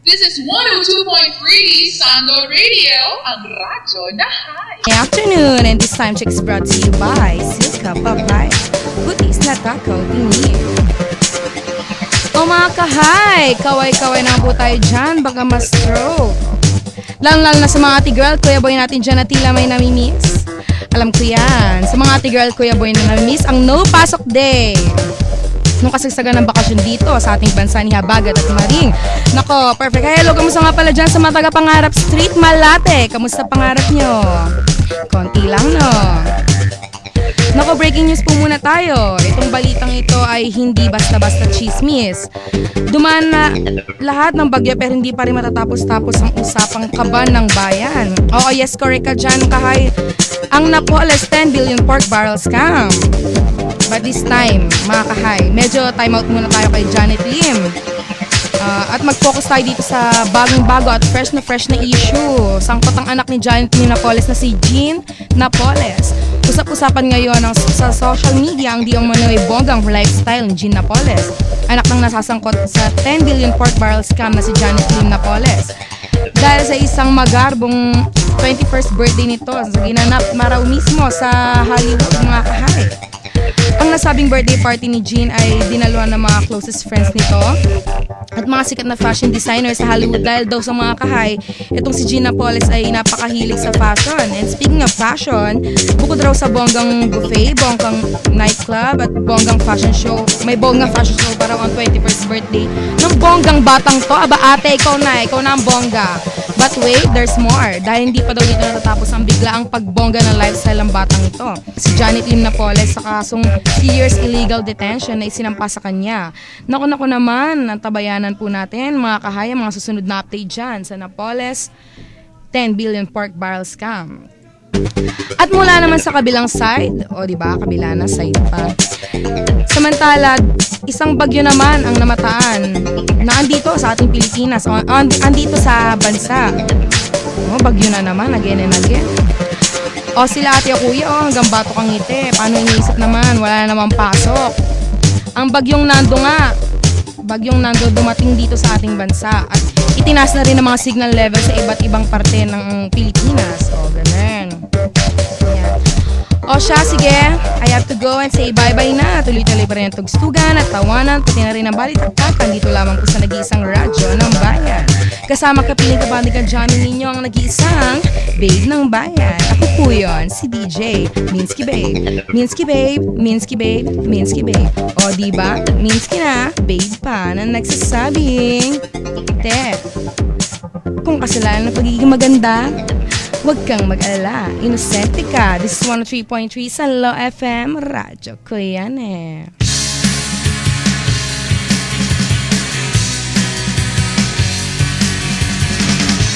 This is 102.3 Sando Radio, ang radyo na high. Good afternoon, and this time check is brought to you by Silka Papay. Putis na takaw tingin. O mga kahay, kaway-kaway na po tayo dyan, baka ma-stroke. Lalo na sa mga ate girl, kuya boy natin dyan na tila may namimiss. Alam ko yan, sa mga ate girl, kuya boy na namimiss, ang no pasok day. Nung kasagsagan ng bakasyon dito sa ating bansa ni Habagat at Maring. Nako, perfect. Hello, kamusta nga pala dyan sa mga taga-Pangarap Street, Malate? Kamusta pangarap nyo? Konti lang, no? Nako, breaking news po muna tayo. Itong balitang ito ay hindi basta-basta chismis. Dumaan na lahat ng bagyo pero hindi pa rin matatapos-tapos ang usapang kaban ng bayan. Oo, yes, correct ka dyan, kahay. Ang Napoles 10 billion pork barrel scam. But this time, mga kahay, medyo time out muna tayo kay Janet Lim. At mag-focus tayo dito sa bagong-bago at fresh na issue. Sangkot ang anak ni Janet Lim Napoles na si Jean Napoles. Usap-usapan ngayon sa social media ang di umano'y bonggang lifestyle ni Jean Napoles. Anak ng nasasangkot sa 10 billion pork barrel scam na si Janet Lim Napoles. Dahil sa isang magarbong 21st birthday nito, ginanap maraw mismo sa Hollywood, mga kahay. Ang nasabing birthday party ni Jean ay dinaluhan ng mga closest friends nito at mga sikat na fashion designer sa Hollywood dahil daw sa mga kahay, itong si Jean Napoles ay napakahilig sa fashion. And speaking of fashion, bukod raw sa bonggang buffet, bonggang nightclub at bonggang fashion show, may bonggang fashion show para ang 21st birthday ng bonggang batang to. Aba ate, ikaw na ang bongga. But wait, there's more. Dahil hindi pa daw dito natatapos ang biglaang pagbongga ng lifestyle ng batang ito. Si Janet Lim Napoles sa kasong 3 years illegal detention na isinampa sa kanya. Naku naman, ang tabayanan po natin, mga kahaya, mga susunod na update dyan sa Napoles 10 billion pork barrel scam. At mula naman sa kabilang side, o diba, kabila na side pa. Samantala, isang bagyo naman ang namataan na andito sa ating Pilipinas, o andito sa bansa. O, bagyo na naman, again and again. O sila ate o kuya, hanggang batok ang ngiti. Paano iniisip naman? Wala na naman pasok. Ang bagyong Nando dumating dito sa ating bansa at itinaas na rin ang mga signal level sa iba't ibang parte ng Pilipinas. O, ganun. Ayan. O siya, sige, I have to go and say bye-bye na. Tuloy-tuloy pa rin ang tugstugan at tawanan, pati na rin ang balitaktakan dito lamang po sa nag-iisang radyo ng bayan. Kasama kapiling kabandi ka dyan ninyo ang nag-iisang babe ng bayan. Ako po yun, si DJ Minsky Babe. Minsky Babe, Minsky Babe, Minsky Babe. O diba, Minsky na, babe pa na nagsasabing, te, kung kasalanan ng pagiging maganda, huwag kang mag-alala. Inosente ka. This is 103.3 Sanlo FM. Radyo ko yan eh.